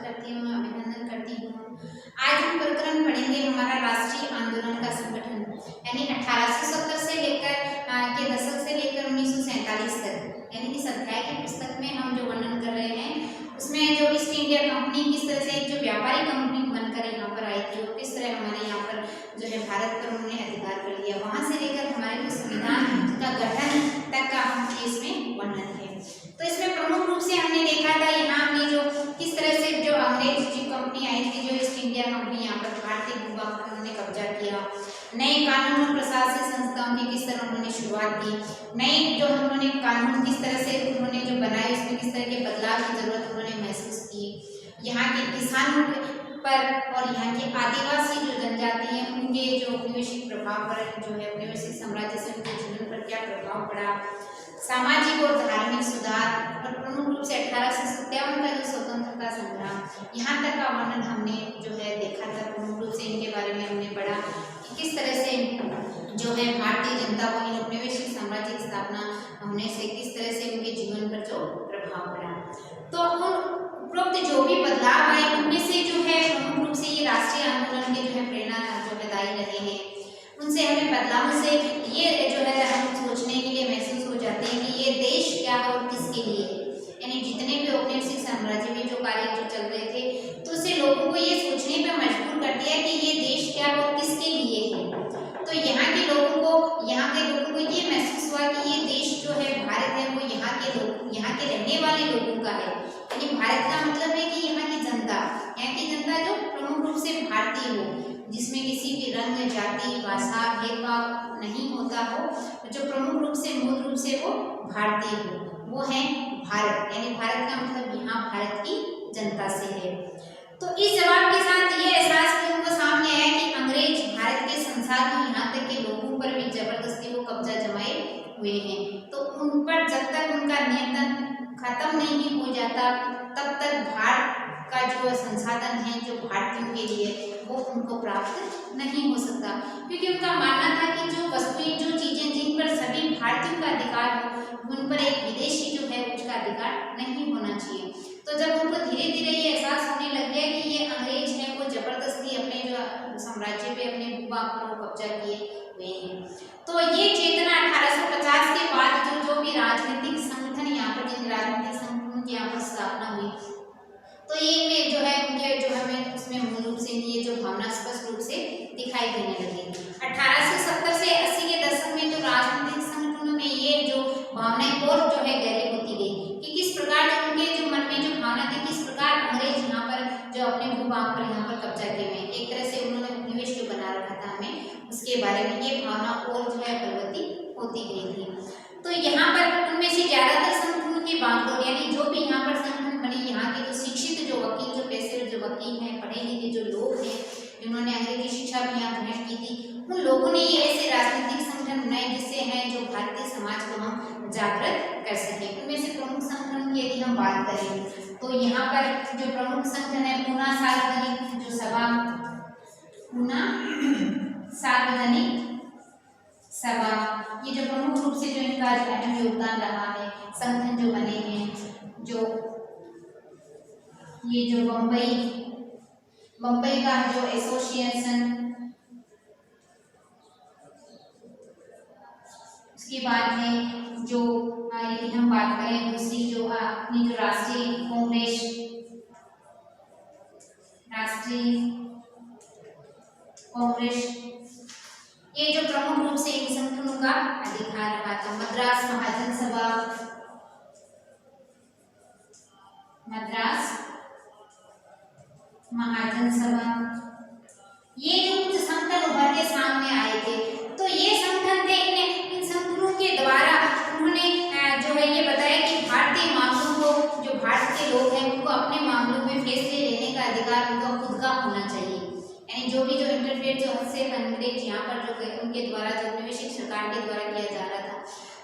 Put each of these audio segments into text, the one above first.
करती हूँ, अभिनंदन करती हूँ। आज हम प्रकरण पढ़ेंगे हमारा राष्ट्रीय आंदोलन का संगठन, यानी 1870 से लेकर के दशक से लेकर 1947 तक, यानी इस अध्याय की पुस्तक में हम जो वर्णन कर रहे हैं उसमें जो ईस्ट इंडिया कंपनी किस तरह से एक जो व्यापारी कंपनी बनकर यहाँ पर आई थी और किस तरह हमारे यहाँ पर जो है भारत पर उन्होंने अधिकार कर लिया, वहाँ से लेकर हमारे जो संविधान का गठन तक का हम इसमें वर्णन है। तो इसमें प्रमुख रूप से हमने देखा था यहाँ हमने जो किस तरह से जो अंग्रेज जी कंपनी आई थी, जो ईस्ट इंडिया कंपनी यहाँ पर भारतीय भूभाग पर उन्होंने कब्जा किया, नए कानून और प्रशासनिक संस्थाओं की किस तरह उन्होंने शुरुआत की, नए जो उन्होंने कानून किस तरह से उन्होंने जो बनाए उसमें किस तरह के बदलाव की जरूरत उन्होंने महसूस की, यहाँ के किसानों पर और यहाँ के आदिवासी जो जनजाति हैं उनके जो औपनिवेशिक प्रभाव पर जो है औपनिवेशिक साम्राज्य से उनके जीवन पर क्या प्रभाव पड़ा, सामाजिक और धार्मिक सुधार और प्रमुख रूप से 1857 का जो स्वतंत्रता संग्राम, यहाँ तक का वर्णन हमने जो है देखा था। प्रमुख रूप से इनके बारे में हमने पढ़ा कि किस तरह से जो है भारतीय जनता को इन औपनिवेशिक साम्राज्य की स्थापना होने से किस तरह से उनके जीवन पर जो प्रभाव पड़ा। तो उपरोक्त जो भी बदलाव आए उनमें से जो है प्रमुख रूप से ये राष्ट्रीय आंदोलन के जो है प्रेरणा जो है दायी रहे हैं, उनसे हमें बदलावों से ये जो है हम सोचने के लिए महसूस हो जाते हैं कि ये देश क्या है और किसके लिए है, यानी जितने भी औपनिवेशिक साम्राज्य में जो कार्य जो चल रहे थे तो उससे लोगों को ये सोचने पर मजबूर कर दिया कि ये देश क्या है और किसके लिए है। तो यहाँ के लोगों को ये महसूस हुआ कि ये देश जो है भारत है वो यहाँ के रहने वाले लोगों का है, यानी भारत का मतलब है कि यहाँ की जनता जो प्रमुख रूप से भारतीय हो, जिसमें किसी भी रंग जाति भाषा भेदभाव नहीं होता हो, जो प्रमुख रूप से मूल रूप से वो भारतीय हो, वो है भारत, यानी भारत का मतलब यहाँ भारत की जनता से है। तो इस जवाब के साथ ये एहसास भी उनको सामने आया कि अंग्रेज भारत के संसार में यहाँ तक के लोगों पर भी जबरदस्ती वो कब्जा जमाए हुए हैं, तो उन पर जब तक उनका नियंत्रण खत्म नहीं हो जाता तब तक भारत का जो संसाधन है जो भारतीयों के लिए वो उनको प्राप्त नहीं हो सकता, क्योंकि उनका मानना था कि जो वस्तुएं जो चीजें जिन पर सभी भारतीयों का अधिकार हो उन पर एक विदेशी जो है उसका अधिकार नहीं होना चाहिए। तो जब उनको धीरे धीरे ये एहसास होने लग गया कि ये अंग्रेज हैं वो जबरदस्ती अपने जो साम्राज्य पे अपने भूभाग पर कब्जा किए हुए हैं, तो ये चेतना 1850 के बाद जो भी राजनीतिक संगठन यहाँ पर जिन राजनीतिक संगठनों की यहाँ पर स्थापना हुई तो ये में जो है उनके जो हमें उसमें मूल रूप से ये जो भावना स्पष्ट रूप से दिखाई देने लगी। 1870 से 80 के दशक में जो राजनीतिक संगठनों में ये जो भावनाएं और जो है गहरी होती गई कि किस प्रकार जो उनके जो मन में जो भावना थी किस प्रकार अंग्रेज यहाँ पर जो अपने भूभाग पर यहाँ पर कब्जा किए हुए एक तरह से उन्होंने उपनिवेश जो बना रखा था हमें उसके बारे में ये भावना और जो है प्रगति होती गई थी। तो यहाँ पर उनमें से ज्यादातर संगठनों की बागडोर, यानी जो भी यहाँ पर संगठन बने, यहाँ के जो शिक्षित जो वकील जो पेशे जो वकील हैं, पढ़े लिखे जो लोग हैं जिन्होंने अंग्रेजी शिक्षा भी यहाँ ग्रहण की थी, उन लोगों ने ये ऐसे राजनीतिक संगठन बनाए जिससे हैं जो भारतीय समाज को हम जागृत कर सके। उनमें से प्रमुख संगठन की यदि हम बात करें तो यहाँ पर जो प्रमुख संगठन है पूना सार्वजनिक जो सभा, पूना सार्वजनिक सभा, ये जो प्रमुख रूप से जो इनका जो अहम योगदान रहा है, संगठन जो बने हैं, जो ये जो बम्बई का जो एसोसिएशन, उसके बाद में जो यदि हम बात करें दूसरी जो अपनी जो राष्ट्रीय कांग्रेस, ये जो प्रमुख रूप से इन संगठनों का अधिकार रहा था। मद्रास महाजन सभा, ये जो कुछ संगठन उभर के सामने आए थे, तो ये संगठन थे, इन संगठनों के द्वारा उन्होंने जो है ये बताया कि भारतीय मामलों को जो भारत के लोग हैं उनको अपने मामलों में फैसले लेने का अधिकार उनका खुद का होना चाहिए, यानी जो भी जो इंटरफेयर जो हस्तक्षेप अंग्रेज यहाँ पर जो उनके द्वारा जो औपनिवेशिक सरकार के द्वारा किया जा रहा था,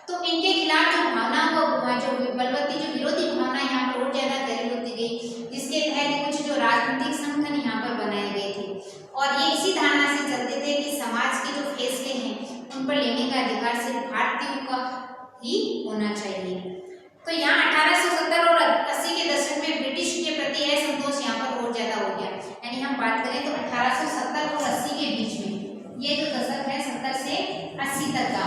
तो इनके खिलाफ जो भावना को जो बलवती जो विरोधी भावना यहाँ पर और ज्यादा गहरी होती गई, जिसके तहत कुछ जो राजनीतिक संगठन यहाँ पर बनाए गए थे और ये इसी धारणा से चलते थे कि समाज के जो फैसले हैं उन पर लेने का अधिकार सिर्फ भारतीयों का ही होना चाहिए। तो यहाँ 1870 और 80 के दशक में ब्रिटिश के प्रति प्रति असंतोष यहाँ पर और ज्यादा हो गया। यानी हम बात करें तो 1870 और 80 के बीच में, ये जो दशक है 70 से 80 तक का,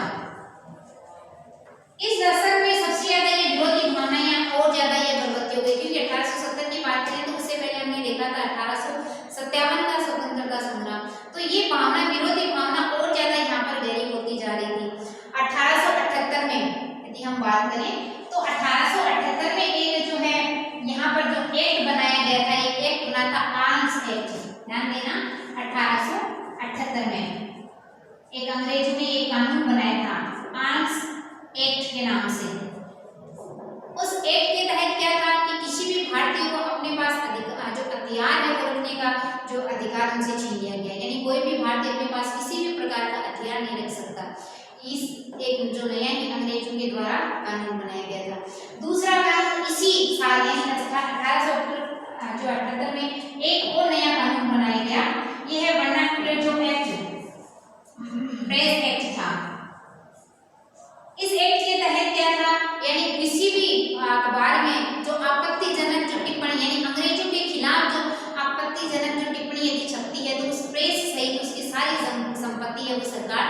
इस दशक में सबसे ज्यादा ये विरोधी भावनाएं और ज्यादा ये बलवती हो गई। क्योंकि 1870 की बात करें तो उससे पहले हमने देखा था 1857 का स्वतंत्रता संग्राम, तो ये भावना, विरोधी भावना और ज्यादा यहाँ पर गहरी होती जा रही थी। 1878 में यदि हम बात करें तो 1878 में एक जो है यहाँ पर जो एक्ट बनाया गया था, एक एक्ट बना था आर्म्स एक्ट, ध्यान देना। 1878 में एक अंग्रेज ने एक कानून बनाया था आर्म्स एक्ट के नाम से। उस एक्ट के तहत क्या था कि किसी भी भारतीय को अपने पास जो हथियार है वो रखने का जो अधिकार उनसे छीन लिया गया। यानी कोई भी भारतीय अपने पास किसी भी प्रकार का हथियार नहीं रख सकता। इस एक जो नया ही अंग्रेजों के द्वारा कानून बनाया गया था। दूसरा कानून इसी साल यानी 1878 में एक और नया कानून बनाया गया, यह है वर्नाक्युलर जो एक्ट, प्रेस एक्ट था। इस एक्ट के तहत क्या था, यानी किसी भी अखबार में जो आपत्तिजनक जो टिप्पणी, यानी अंग्रेजों के खिलाफ जो आपत्तिजनक जो टिप्पणी यदि छपती है तो उस प्रेस सहित उसकी सारी संपत्ति है वो सरकार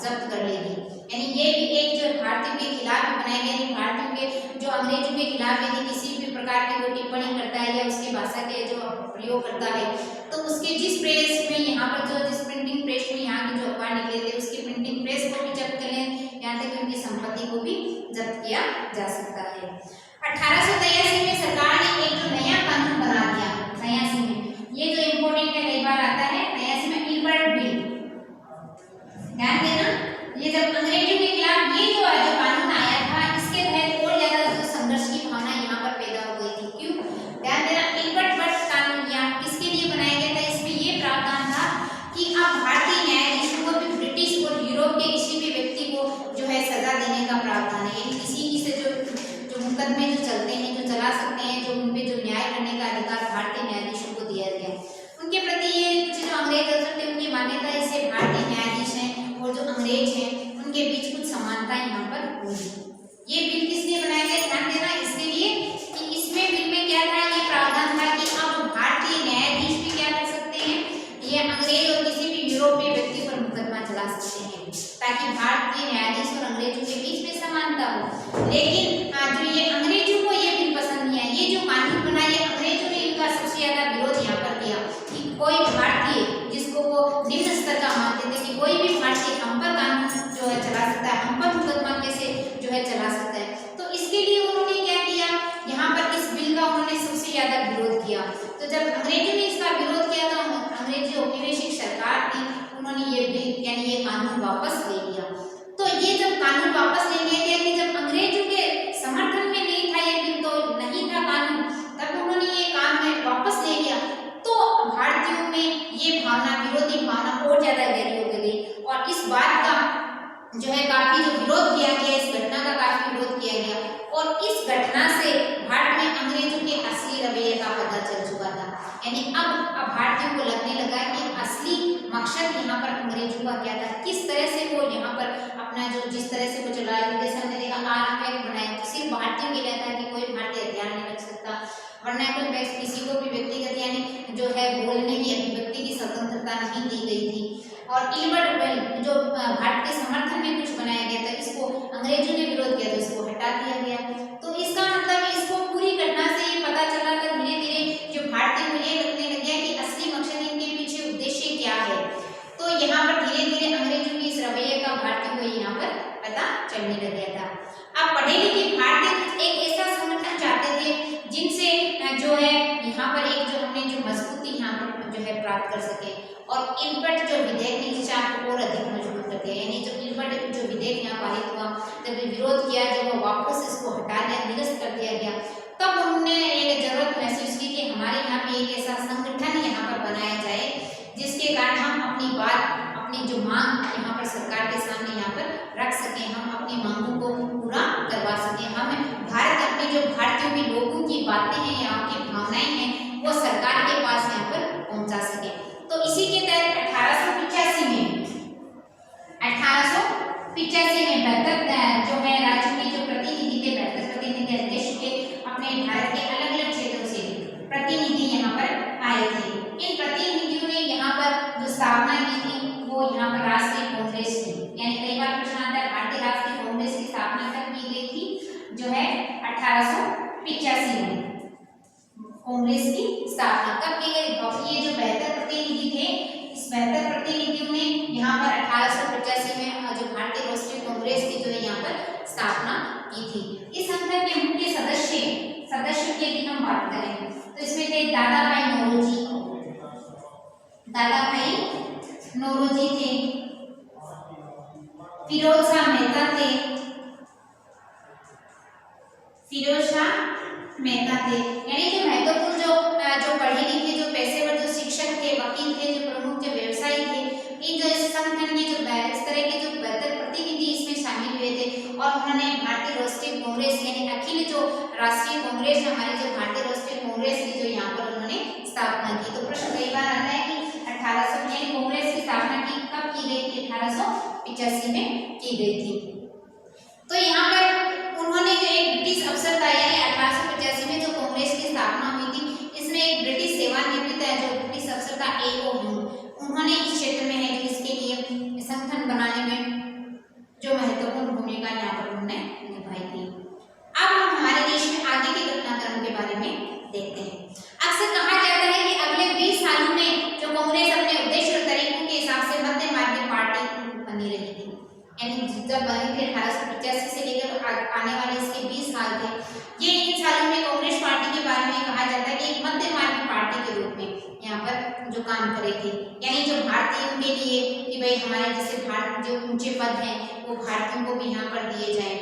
जब्त कर लेगी। यानी ये भी एक जो भारतीयों के खिलाफ भी बनाया गया, यानी भारतीयों के जो अंग्रेजों के खिलाफ यदि किसी भी प्रकार की वो टिप्पणी करता है या उसकी भाषा के जो प्रयोग करता है तो उसके जिस प्रेस में यहाँ पर जो जिस प्रिंटिंग प्रेस में यहाँ के जो अखबार निकले थे उसकी प्रिंटिंग प्रेस को भी जब्त कर लें, यहाँ तक कि उनकी संपत्ति को भी जब्त किया जा सकता है। 1883 में सरकार ने एक जो नया कानून बना दिया, 83 में, ये जो इम्पोर्टेंट है कई बार आता है, 83 में इल्बर्ट बिल, ध्यान देना। ये जब अंग्रेजों के खिलाफ ये जो कानून आया था इसके तहत और ज्यादा जो संघर्ष की भावना यहाँ पर पैदा हो गई थी। क्यों, ध्यान देना, इल्बर्ट बिल कानून यहाँ किसके लिए बनाया गया था, इसमें ये प्रावधान था कि अब भारतीय न्यायाधीशों को भी ब्रिटिश और यूरोप के किसी भी व्यक्ति को जो है सजा देने का प्रावधान है। यानी किसी से जो मुकदमे जो चलते हैं, जो चला सकते हैं, जो उनपे जो न्याय करने का अधिकार भारतीय न्यायाधीशों को दिया गया। उनके प्रति ये कुछ जो अंग्रेज थे उनकी मान्यता इससे भारतीय न्यायाधीश हैं और जो अंग्रेज हैं उनके बीच कुछ समानता यहाँ पर हुई। ये बिल किसने बनाया गया, ध्यान देना, इसके लिए कि इसमें बिल में क्या था, ये प्रावधान था कि अब भारतीय न्यायाधीश भी क्या कर सकते हैं, ये अंग्रेज और किसी भी यूरोपीय व्यक्ति पर मुकदमा चला सकते हैं ताकि भारतीय न्यायाधीश और अंग्रेजों के बीच में समानता हो। लेकिन जो ये अंग्रेजों को ये बिल पसंद नहीं आया, ये जो कानून बना ये अंग्रेजों ने इनका सबसे ज्यादा विरोध यहाँ पर किया कि कोई भारतीय जिसको वो निम्न स्तर का मानते थे कि कोई भी भारतीय हम पर कानून जो है चला सकता है, हम पर मुकदमा कैसे जो है चला सकता है। तो इसके लिए उन्होंने क्या किया, यहाँ पर इस बिल का उन्होंने सबसे ज्यादा विरोध किया। तो जब अंग्रेजों ने इसका विरोध किया तो अंग्रेज जो औपनिवेशिक सरकार थी उन्होंने ये बिल यानी ये कानून वापस ले लिया। तो ये जब कानून वापस ले लिया गया कि जब अंग्रेजों के समर्थन में नहीं था ये बिल, तो नहीं था कानून, तब उन्होंने ये कानून वापस ले लिया। तो भारतीयों में ये भावना, विरोधी भावना और ज्यादा गहरी हो गई और इस बात का जो है काफी जो विरोध किया गया, इस घटना का काफी विरोध किया गया और इस घटना से भारत में अंग्रेजों के असली रवैये का पता चल चुका था। यानी अब भारतीयों को लगने लगा कि असली मकसद यहाँ पर अंग्रेजों का क्या था, किस तरह से वो यहाँ पर अपना जो जिस तरह से वो चलाया, जैसे हमने देखा आर्म एक्ट बनाया तो सिर्फ भारतीयों के लिए था कि कोई भारतीय हथियार नहीं रख सकता, वर्नाक्युलर एक्ट किसी को भी व्यक्तिगत यानी जो है बोलने की अभिव्यक्ति की स्वतंत्रता नहीं दी गई थी। और इल्बर्ट बिल जो भारत के समर्थन में कुछ बनाया गया था, इसको अंग्रेजों ने विरोध किया तो इसको हटा दिया गया। तो इसका मतलब इसको पूरी घटना से ये पता चला कि धीरे धीरे जो भारतीय को ये लगने लग गया कि असली मकसद इनके पीछे उद्देश्य क्या है। तो यहाँ पर धीरे धीरे अंग्रेजों के इस रवैये का भारतीयों को यहाँ पर पता चलने लग गया था। अब पढ़े लिखे भारतीय एक ऐसा संगठन चाहते थे जिनसे जो है यहाँ पर एक जो हमने जो मजबूती यहाँ पर जो है प्राप्त कर सके और इल्बर्ट जो विधेयक की इच्छा को और अधिक मजबूत कर दिया। यानी जो इल्बर्ट जो विधेयक यहाँ पारित हुआ, जब विरोध किया, जब वो वापस इसको हटा दिया, निरस्त कर दिया गया, तब उन्होंने एक जरूरत महसूस की कि हमारे यहाँ पे एक ऐसा संगठन यहाँ पर बनाया जाए जिसके कारण हम अपनी बात, अपनी जो मांग यहाँ पर सरकार के सामने यहाँ पर रख सकें, हम अपनी मांगों को पूरा करवा सकें, हम भारत अपने जो भारतीयों के लोगों की बातें हैं, यहाँ की भावनाएं हैं, वो सरकार के पास यहाँ पर पहुंचा सके। तो इसी के तहत 1885 में 72 जो है राज्यों के जो प्रतिनिधि थे, 72 प्रतिनिधि देश के अपने भारत के अलग अलग क्षेत्रों से प्रतिनिधि 1885 में कांग्रेस की स्थापना कब की गई। ये जो 72 प्रतिनिधि थे, इस 72 प्रतिनिधियों ने यहाँ पर 1885 में जो भारतीय राष्ट्रीय कांग्रेस की जो है यहाँ पर स्थापना की थी। इस संगठन के मुख्य सदस्यों की यदि हम बात करें तो इसमें थे दादा भाई नौरोजी थे, फिरोज शाह मेहता थे, यानी जो महत्वपूर्ण जो पढ़े लिखे जो पेशेवर जो शिक्षक थे, वकील थे, जो प्रमुख जो व्यवसायी थे, इन जो इस संगठन के जो इस तरह के जो 72 प्रतिनिधि इसमें शामिल हुए थे और उन्होंने भारतीय राष्ट्रीय कांग्रेस यानी अखिल जो राष्ट्रीय कांग्रेस हमारे जो भारतीय राष्ट्रीय कांग्रेस की जो यहाँ पर उन्होंने स्थापना की। तो प्रश्न कई बार आता है कि 1800 में कांग्रेस की स्थापना कब की गई थी। 1885 में की गई थी। तो यहाँ पर उन्होंने जो एक ब्रिटिश अफसर था, यानी 1885 में जो कांग्रेस की स्थापना हुई थी, इसमें एक ब्रिटिश सेवानिवृत्त है जो ब्रिटिश अफसर था A.O. ह्यूम, उन्होंने इस क्षेत्र में है जो इसके लिए संगठन बनाने में जो महत्वपूर्ण भूमिका यहाँ पर उन्होंने निभाई थी। अब हम हमारे देश में आगे के घटनाक्रम के बारे में देखते हैं। अक्सर कहा जाता है कि अगले 20 सालों में जो कांग्रेस अपने उद्देश्य और तरीकों के हिसाब से मध्य मार्गी पार्टी बनी रही थी, यानी जब बनी थी 1885 से लेकर आने वाले इसके 20 साल थे, ये इन सालों में कांग्रेस पार्टी के बारे में कहा जाता है कि एक मध्य मार्गी पार्टी के रूप में यहाँ पर जो काम करे थे, यानी जो भारतीयों के लिए कि भाई हमारे जैसे भारत जो ऊंचे पद हैं वो भारतीयों को भी यहाँ पर दिए जाएं।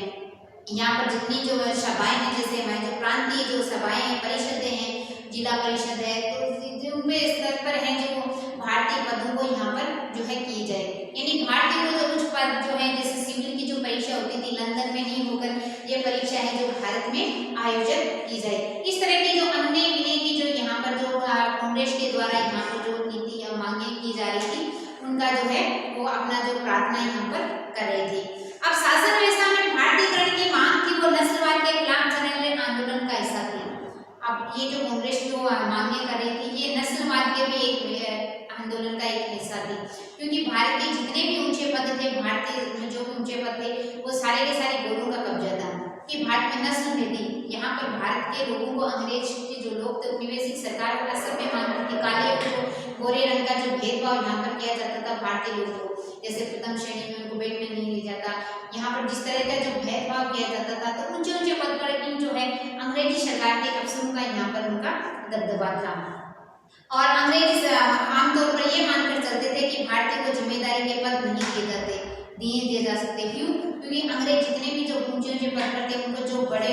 यहाँ पर जितनी जो सभाएं हैं, जैसे हमारे जो प्रांतीय जो सभाएं हैं, परिषदें हैं, जिला परिषद है, तो उनके स्तर पर है जो भारतीय पदों को यहाँ पर जो है की जाए, यानी भारतीय को जो कुछ पद जो है जैसे सिविल की जो परीक्षा होती थी लंदन में नहीं होकर ये परीक्षा है जो भारत में आयोजित की जाए। इस तरह की जो अन्य विनय की जो यहाँ पर जो कांग्रेस के द्वारा यहाँ पर जो नीति या मांगे की जा रही थी, उनका जो है वो अपना जो प्रार्थना यहाँ पर कर रहे थे। अब शासन व्यवस्था में भारतीयकरण की मांग थी, वो नस्लवाद के खिलाफ चलने वाले आंदोलन का हिस्सा थी। अब ये जो कांग्रेस जो मांगे कर रही थी, ये नस्लवाद के भी एक आंदोलन का एक हिस्सा थी, क्योंकि भारत के जितने भी ऊंचे पद थे, भारतीय जो ऊंचे पद थे, वो सारे के सारे गोरों का कब्जा था कि भारत में नस्ल में थी। यहाँ पर भारत के लोगों को अंग्रेज के जो लोग थे, उपनिवेशिक सरकार को असभ्य मानती थी। काले और जो गोरे रंग का जो भेदभाव यहाँ पर किया जाता था भारतीय लोगों को, जैसे प्रथम श्रेणी में उनको बेड में नहीं लिया जाता, यहाँ पर जिस तरह का जो भेदभाव किया जाता था, तो ऊंचे ऊंचे पद पर इन जो है अंग्रेजी सरकार के अफसरों का यहाँ पर उनका दबदबा था। और अंग्रेज आमतौर पर ये मानकर चलते थे कि भारतीय को जिम्मेदारी के पद नहीं दिए जा सकते। क्यों? क्योंकि अंग्रेज जितने भी जो ऊंचे ऊंचे पद पर थे, उनको जो भारी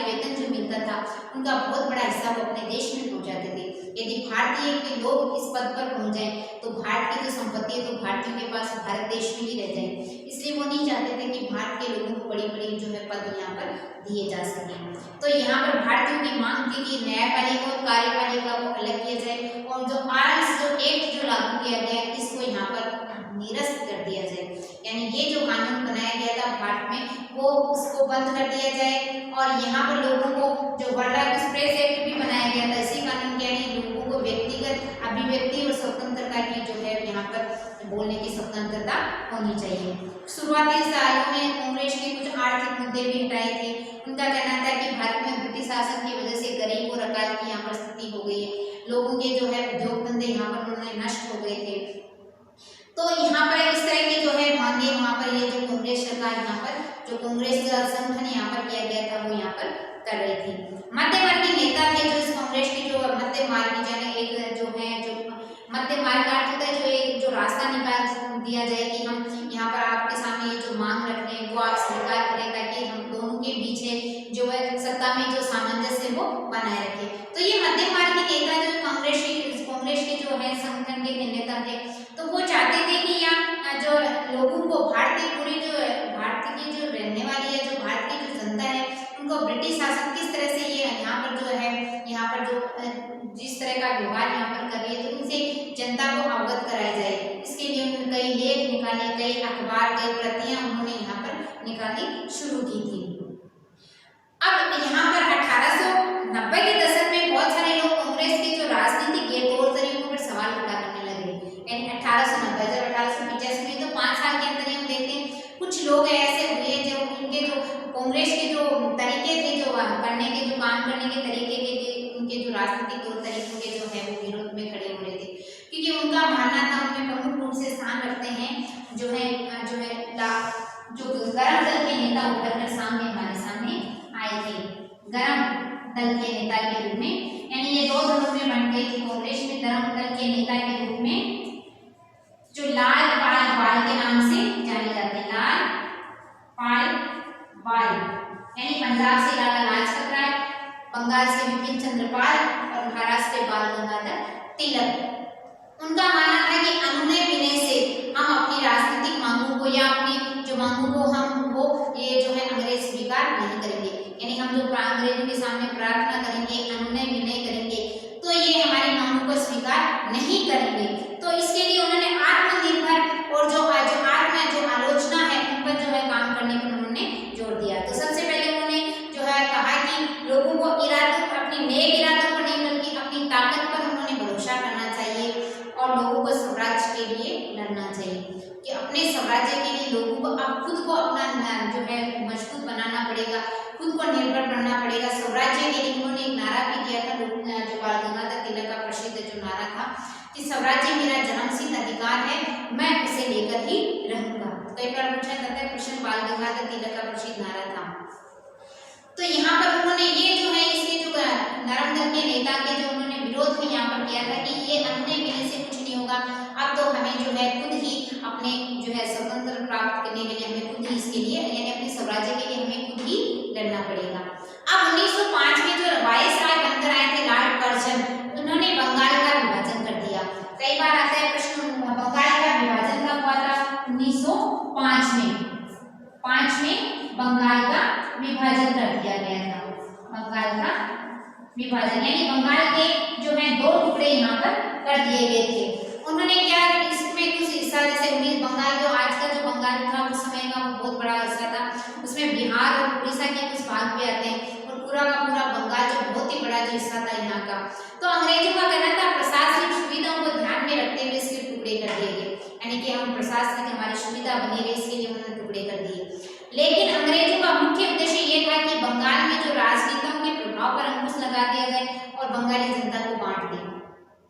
वेतन जो मिलता था, उनका बहुत बड़ा हिस्सा वो अपने देश में पहुंचाते थे। यदि भारतीय के लोग इस पद पर पहुंच जाएं तो भारत की जो संपत्ति है तो भारतीयों के पास भारत देश में ही रह जाए, इसलिए वो नहीं चाहते थे कि भारत के लोगों को बड़ी बड़ी जो है पद यहाँ पर दिए जा सके। तो यहाँ पर भारतीयों की मांग थी कि न्यायपालिका और कार्यपालिका को अलग किया जाए और जो आर्म्स जो एक्ट जो लागू किया गया इसको यहाँ पर निरस्त कर दिया जाए, यानी ये जो कानून बनाया गया था भारत में वो उसको बंद कर दिया जाए। और यहाँ पर लोगों को जो वर्ल्ड प्रेस एक्ट भी बनाया गया था इसी कानून के, यानी लोगों को व्यक्तिगत अभिव्यक्ति और स्वतंत्रता की जो है यहाँ पर बोलने की स्वतंत्रता होनी चाहिए। शुरुआती सालों में कांग्रेस के कुछ आर्थिक मुद्दे भी हटाए थे। उनका कहना था कि भारत में ब्रिटिश शासन की वजह से गरीब और अकाल की यहाँ पर स्थिति हो गई है, लोगों के जो है उद्योग धंधे यहाँ पर उन्होंने नष्ट हो गए थे। तो यहाँ पर इस तरह की जो है मांगे वहाँ पर ये जो कांग्रेस सरकार यहाँ पर जो कांग्रेस संगठन यहाँ पर किया गया था वो यहाँ पर कर रही थी। मध्य मार्गी नेता थे जो इस कांग्रेस की जो मध्य मार्गी जाने एक जो है जो मध्य मार्ग का अर्थ होता है जो एक जो रास्ता निकाल दिया जाए कि हम यहाँ पर आपके सामने ये जो मांग रख रहे हैं वो आप स्वीकार करें ताकि हम दोनों के बीच जो है सत्ता में जो सामंजस्य वो बनाए रखे। तो ये मध्य मार्गी नेता जो कांग्रेस के जो है संगठन के नेता थे, तो वो चाहते थे कि यहाँ जो लोगों को भारतीय पूरी जो भारत की जो रहने वाली है जो भारत की जो जनता है उनको ब्रिटिश शासन किस तरह से ये यहाँ पर जो है यहाँ पर जो जिस तरह का व्यवहार यहाँ पर कर रही है तो उनसे जनता को अवगत कराया जाए। इसके लिए उन्होंने कई लेख निकाले, कई अखबार, कई प्रतियां उन्होंने यहाँ पर निकालनी शुरू की थी। अब यहाँ पर 1890 के दशक में बहुत सारे लोग कांग्रेस की जो राजनीति के तौर तरीकों पर सवाल खड़ा करने लगे, यानी 1890 जब 1885 में तो 5 साल के अंदर हम देखते हैं कुछ लोग ऐसे हुए जो उनके जो कांग्रेस के जो तरीके थे जो राजनीतिक तौर तरीकों के जो है वो विरोध में खड़े हो रहे थे, क्योंकि उनका मानना था, उनमें प्रमुख रूप से स्थान रखते हैं जो है गरम दल के नेता उभर कर सामने हमारे सामने आए थे, गरम दल के नेता के रूप में, यानी ये दो दलों में बंट गई थी कांग्रेस में। गरम दल के नेता के रूप में जो लाल पाल बाल के नाम से जाने जाते हैं, लाल पाल बाल, यानी पंजाब से लाला लाजपत राय, बंगाल से बिपिन चंद्र पाल और महाराष्ट्र से बाल गंगाधर तिलक। उनका मानना था कि अनुनय विनय से हम अपनी राजनीतिक मांगों को या अपनी जो मांगों को हम वो ये जो है अंग्रेज स्वीकार नहीं करेंगे, यानी हम जो अंग्रेजों के सामने प्रार्थना करेंगे, अनुनय विनय करेंगे, तो ये हमारी मांगों को स्वीकार नहीं करेंगे। तो इसके लिए उन्होंने आत्मनिर्भर और जो आलोचना है उन पर जो है काम करने पर उन्होंने जोर दिया। तो सबसे पहले उन्होंने जो है कहा कि लोगों को अपनी नेक इरादों पर नहीं बल्कि अपनी ताकत पर उन्होंने भरोसा करना चाहिए और लोगों को स्वराज्य के लिए लड़ना चाहिए, कि अपने स्वराज्य के लिए लोगों को अब खुद को अपना जो है मजबूत बनाना पड़ेगा, खुद को निर्भर करना पड़ेगा। स्वराज्य के लिए उन्होंने एक नारा भी दिया था, जो बाल गंगाधर तिलक का प्रसिद्ध जो नारा था कि स्वराज्य मेरा जन्मसिद्ध अधिकार है, मैं उसे लेकर ही रहूंगा। कई बार पूछा जाता है प्रश्न, बाल गंगाधर तिलक का प्रसिद्ध नारा था। तो यहाँ पर उन्होंने ये जो है इसके जो नरम दल के नेता के जो उन्होंने विरोध में यहाँ पर किया था कि ये अनुनय विनय से कुछ नहीं होगा, अब तो हमें जो है खुद ही अपने जो है स्वतंत्र प्राप्त करने के लिए हमें खुद ही इसके लिए यानी अपने स्वराज्य के लिए हमें खुद ही लड़ना पड़ेगा। अब 1905 में जो वायसराय बनकर आए थे लॉर्ड कर्जन, उन्होंने बंगाल का विभाजन कर दिया। कई बार आता है प्रश्न, बंगाल का विभाजन कब हुआ था? 1905 में। 5 में बंगाल का विभाजन कर दिया गया था। बंगाल का विभाजन यानी बंगाल के जो है 2 टुकड़े यहाँ पर कर दिए गए थे। उन्होंने क्या इसमें कुछ हिस्सा, जैसे बंगाल जो आज का जो बंगाल था उस समय का वो बहुत बड़ा हिस्सा था, उसमें बिहार और उड़ीसा के कुछ भाग भी आते हैं और पूरा का पूरा बंगाल जो बहुत ही बड़ा जो हिस्सा था यहाँ का। तो अंग्रेजों का कहना था प्रशासनिक सुविधाओं को ध्यान में रखते हुए इसके टुकड़े कर दिए गए, यानी कि हम प्रशासनिक हमारी सुविधा बनी रहे इसके लिए उन्होंने टुकड़े कर दिए। लेकिन अंग्रेजों का मुख्य उद्देश्य ये था कि बंगाल में जो राजनेताओं के प्रभाव पर अंकुश लगा दिया जाए और बंगाली जनता को बांट दें,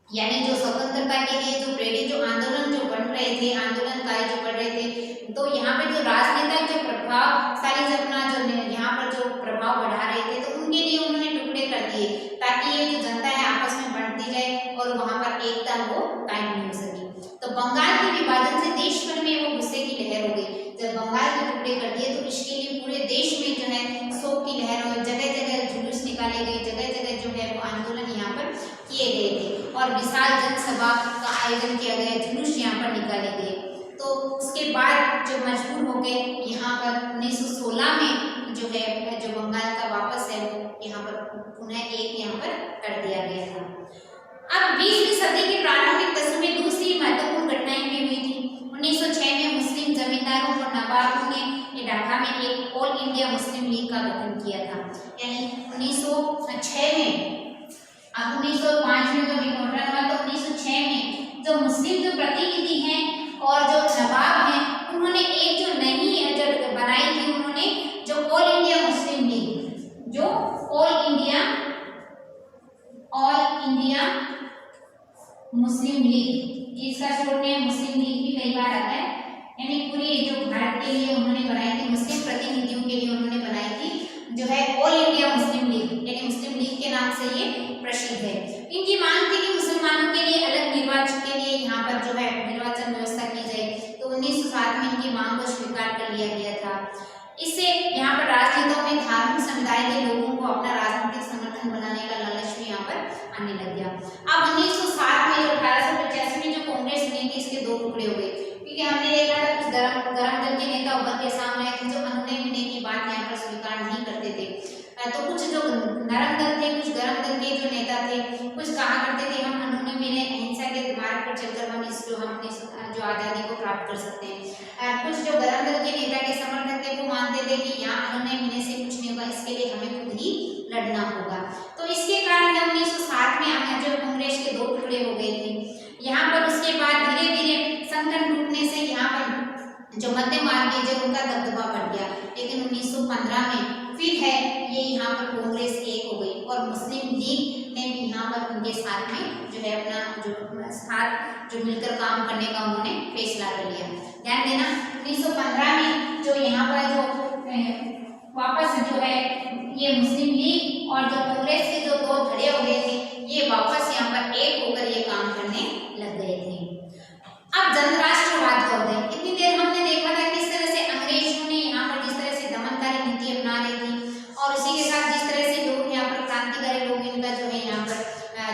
यानी जो स्वतंत्रता के लिए जो प्रेरित जो आंदोलन जो बन रहे थे, आंदोलनकारी जो बढ़ रहे थे, तो यहाँ पे जो राजनेता जो प्रभावशाली जो अपना जो यहाँ पर जो प्रभाव बढ़ा रहे थे, तो उनके लिए उन्होंने टुकड़े कर दिए ताकि ये जो जनता है आपस में बढ़ती जाए और वहाँ पर एकता वो कायम नहीं हो सकी। तो बंगाल के विभाजन से देश भर में वो गुस्से की लहर हो गई। जब बंगाल के टुकड़े कर दिए तो इसके लिए पूरे देश में जो है शोक की लहर हो, जगह जगह जुलूस निकाले गए, जगह जगह जो है वो आंदोलन यहाँ पर किए गए थे और विशाल जनसभा का आयोजन किया गया, जुलूस यहाँ पर निकाले गए। तो उसके बाद जो मजबूर हो गए यहाँ पर 1916 में जो है जो बंगाल का वापस है वो यहाँ पर पुनः एक यहाँ पर कर दिया गया था। अब 20वीं सदी के प्रारंभिक दशकों में दूसरी महत्वपूर्ण घटनाएं भी हुई थी। 1906 में मुस्लिम जमींदारों और नवाबों ने ढाका में एक ऑल इंडिया मुस्लिम लीग का गठन किया था, यानी 1906 में। अब 1905 में जो विघटन हुआ तो 1906 में जो मुस्लिम जो प्रतिनिधि हैं और जो नवाब हैं उन्होंने एक जो नई जो बनाई थी, उन्होंने जो ऑल इंडिया मुस्लिम लीग, जो ऑल इंडिया मुस्लिम लीग, इसका शॉर्ट नेम मुस्लिम लीग भी कई बार आता है, यानी पूरी जो भारत के लिए उन्होंने बनाई थी, मुस्लिम प्रतिनिधियों के लिए उन्होंने बनाई थी जो है ऑल इंडिया मुस्लिम लीग, यानी मुस्लिम लीग के नाम से ये प्रसिद्ध है। इनकी मांग थी कि मुसलमानों के लिए अलग निर्वाचन के लिए यहाँ पर जो है निर्वाचन व्यवस्था की जाए, तो 1907 में इनकी मांग को स्वीकार कर लिया गया था। इससे यहाँ पर राजनीतियों में धार्मिक समुदाय के लोगों को अपना राजनीतिक समर्थन बनाने का लालच भी यहाँ पर आने लग गया। अब 1907 में जो 1885 में जो कांग्रेस बनी थी, इसके 2 टुकड़े हो गए, क्योंकि हमने देखा था कुछ गरम दल के नेता उभर के सामने आए थे जो अनुनय विनय की बात यहाँ पर स्वीकार नहीं करते थे। तो कुछ जो नरम दल थे, कुछ गरम दल के जो नेता थे, कुछ कहा करते थे हम अनुनय विनय अहिंसा के मार्ग पर चलकर हम इस जो आज़ादी को प्राप्त कर सकते हैं। कुछ जो गरम दल के नेता के समर्थक थे वो मानते थे कि यहाँ अनुनय विनय से कुछ नहीं होगा, इसके लिए हमें खुद ही लड़ना होगा। तो इसके कारण 1907 में जो कांग्रेस के 2 टुकड़े हो गए थे। यहाँ पर उसके बाद धीरे धीरे संगठन टूटने से यहाँ पर जो मध्य मार्ग जो उनका दबदबा बढ़ गया, लेकिन 1915 में फिर है ये यहाँ पर कांग्रेस एक हो गई और मुस्लिम लीग ने भी यहाँ पर उनके साथ में जो है अपना जो साथ जो मिलकर काम करने का उन्होंने फैसला कर लिया। ध्यान देना 1915 में जो यहाँ पर जो वापस जो है ये मुस्लिम लीग और जो कांग्रेस के जो दो धड़े हो गए थे ये वापस यहाँ पर एक होकर ये काम करने लग गए थे। अब जनराष्ट्रवाद का उदय, इतनी देर हमने देखा था किस तरह से अंग्रेजों ने यहाँ पर जिस तरह से दमनकारी नीति अपना रही थी और उसी के साथ जिस तरह से लोग यहाँ पर क्रांतिकारी लोग इनका जो है यहाँ पर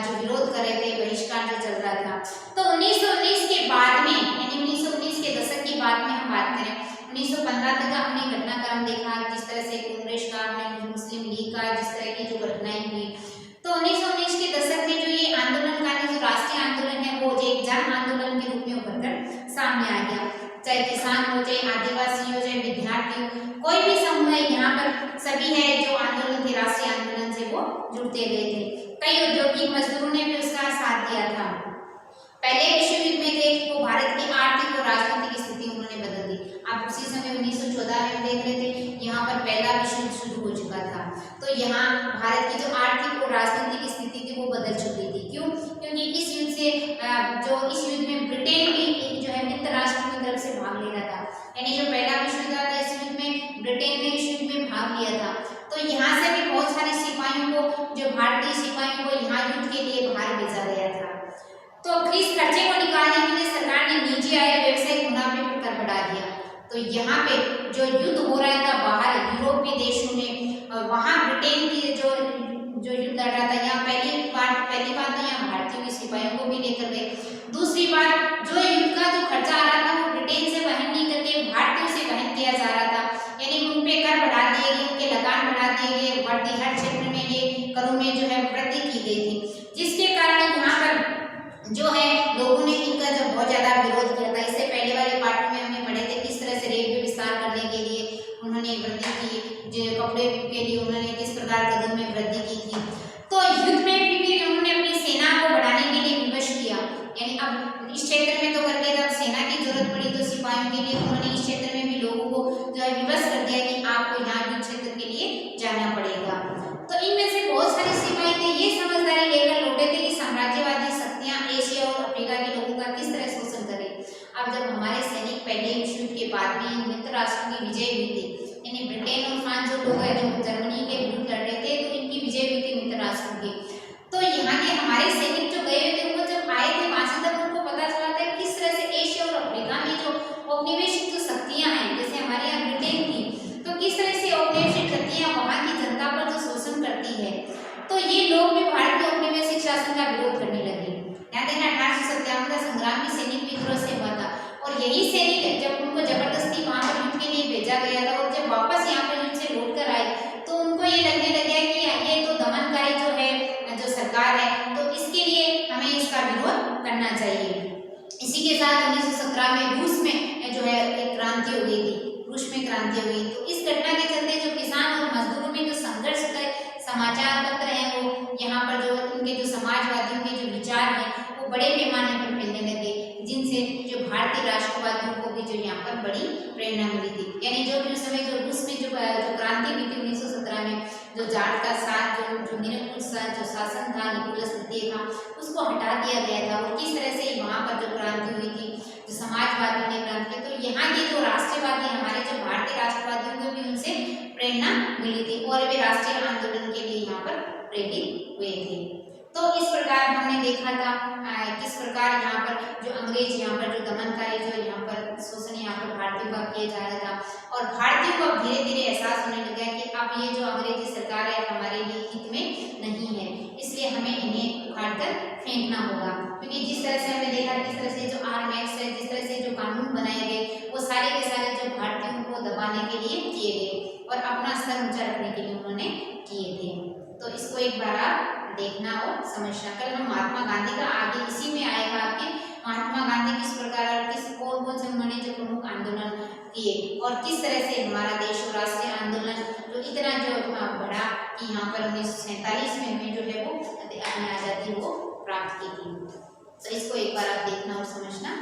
जो विरोध कर रहे थे, बहिष्कार जो चल रहा था। तो 1919 के बाद में यानी 1919 के दशक की बात में हम बात करें 1915 तक हमने घटनाक्रम देखा जिस तरह से कांग्रेस का हमने मुस्लिम लीग का जिस तरह की जो घटनाएं हुई। तो 1919 के दशक में जो ये आंदोलनकारी जो राष्ट्रीय आंदोलन है वो एक जन आंदोलन के रूप में उभर कर सामने आ गया। चाहे किसान हो, चाहे आदिवासी हो, चाहे विद्यार्थी हो, कोई भी समुदाय यहाँ पर सभी है जो आंदोलन थे राष्ट्रीय आंदोलन से वो जुड़ते गए थे। कई औद्योगिक मजदूरों ने भी उसका साथ दिया था। पहले विश्व युद्ध में थे वो भारत की आर्थिक और राजनीतिक स्थिति उन्होंने बदल दी। आप उसी समय 1914 में देख रहे थे यहाँ पर पहला विश्व युद्ध शुरू हो चुका था। तो यहाँ भारत की जो आर्थिक और राजनीतिक स्थिति थी वो बदल चुकी थी। क्यों? क्योंकि इस युद्ध से जो इस युद्ध में ब्रिटेन भी एक जो है मित्र राष्ट्र की तरफ से भाग ले रहा था। यानी जो पहला विश्व युद्ध था इस युद्ध में ब्रिटेन ने इस युद्ध में भाग लिया था। तो यहाँ से भी बहुत सारे सिपाहियों को जो भारतीय सिपाहियों को यहाँ युद्ध के लिए बाहर भेजा गया था। तो इस खर्चे को निकालने के लिए सरकार ने निजी आय व्यवसायिक मुनाफे पर कर बढ़ा दिया। तो यहाँ पे जो युद्ध हो रहा था बाहर यूरोपीय देशों में और वहाँ ब्रिटेन की जो युद्ध लड़ रहा था, यहाँ पहली बार तो यहाँ भारतीयों के सिपाहियों को भी लेकर गए। दूसरी बात जो युद्ध का जो खर्चा आ रहा था वो ब्रिटेन से वहन नहीं करके भारतीयों से वहन किया जा रहा था। यानी उन पे कर बढ़ा दिए गए, उनके लगान बढ़ा दिए गए, बढ़ती हर क्षेत्र में ये करों में जो है वृद्धि की गई थी, जिसके कारण यहाँ पर जो है लोगों ने इनका जो बहुत ज्यादा विरोध किया था। इससे पहले वाले पाठों में हमने पढ़े थे किस तरह से रेलवे विस्तार करने के लिए उन्होंने वृद्धि की, जो कपड़े के लिए उन्होंने किस प्रकार कदम में वृद्धि की थी। तो युद्ध में भी उन्होंने अपनी सेना को बढ़ाने के लिए विवश किया। यानी अब इस क्षेत्र में तो करके जब सेना की जरूरत पड़ी तो सिपाहियों के लिए उन्होंने इस क्षेत्र में भी लोगों को जो है विवश कर दिया कि आपको यहाँ युद्ध क्षेत्र के लिए जाना पड़ेगा। तो इनमें से बहुत सारे सिपाही थे ये समझदारी लेकर लौटे थे कि साम्राज्यवादी शक्तियां एशिया और अफ्रीका के लोगों का किस तरह शोषण करें। अब जब हमारे सैनिक पहले विश्व युद्ध के बाद में मित्र राष्ट्रों की विजय हुई थी, यानी ब्रिटेन और फ्रांस जो लोग हैं जो जर्मनी के विरुद्ध लड़ रहे थे तो इनकी विजय हुई थी मित्र राष्ट्रों की। तो यहाँ के हमारे सैनिक जो गए थे वो जब आए थे वहां से तब उनको पता चला था किस तरह से एशिया और अफ्रीका में जो औपनिवेशिक जो शक्तियां हैं जैसे हमारे यहाँ ब्रिटेन की, तो किस तरह से औपनिवेशिक शक्तियां वहां की जनता पर जो शोषण करती है। तो ये लोग भी भारत के औपनिवेशिक शासन का विरोध करने लगे। यहाँ देखना 1857 का संग्राम भी सैनिक विद्रोह से हुआ था और यही सैनिक जब उनको जबरदस्ती वहां पर युद्ध के लिए भेजा गया था और जब वापस यहाँ पर युद्ध से लौट कर आए तो उनको ये लगने लगे कि ये तो दमनकारी जो है जो सरकार है तो इसके लिए हमें इसका विरोध करना चाहिए। इसी के साथ 1917 में रूस में जो है एक क्रांति हो गई थी, रूस में क्रांति हो गई। तो इस घटना के चलते जो किसान और मजदूरों में जो संघर्ष का समाचार पत्र हैं वो यहाँ पर जो उनके जो समाजवादियों के जो विचार हैं वो बड़े पैमाने पर फैलने लगे, जिनसे जो भारतीय राष्ट्रवादियों को भी जो यहाँ पर बड़ी प्रेरणा मिली थी। यानी जो भी उस समय जो रूस में जो क्रांति हुई थी 1917 में जो जाट का साथ जो निरंकुश जो शासन था निकोलस द्वितीय का उसको हटा दिया गया था और किस तरह से वहाँ पर जो क्रांति हुई थी जो समाजवादियों ने क्रांति, तो यहाँ के जो राष्ट्रवादी हमारे जो भारतीय राष्ट्रवादियों को भी उनसे प्रेरणा मिली थी और वे राष्ट्रीय आंदोलन के लिए यहाँ पर प्रेरित हुए थे। तो इस प्रकार हमने देखा था किस प्रकार यहाँ पर जो अंग्रेज यहाँ पर जो दमनकारी जो यहाँ पर शोषण यहाँ पर भारतीयों का किया जा रहा था और भारतीयों को धीरे धीरे एहसास होने लगा कि अब ये जो अंग्रेजी सरकार है हमारे लिए हित में नहीं है, इसलिए हमें इन्हें उखाड़ कर फेंकना होगा। क्योंकि जिस तरह से हमने देखा किस तरह से जो आर्म एक्ट है जिस तरह से जो कानून बनाए गए वो सारे के सारे जो भारतीयों को दबाने के लिए किए गए और अपना स्तर ऊंचा रखने के लिए उन्होंने किए थे। तो इसको एक बार आप देखना और समझना। कल हम महात्मा गांधी का आगे इसी में आएगा आपके महात्मा गांधी किस प्रकार और किस कौन कौन से उन्होंने जो प्रमुख आंदोलन किए और किस तरह से हमारा देश और राष्ट्रीय आंदोलन जो इतना जो बढ़ा कि यहाँ पर 1947 में हमें जो है वो अपनी आज़ादी वो प्राप्त की थी। तो इसको एक बार आप देखना और समझना।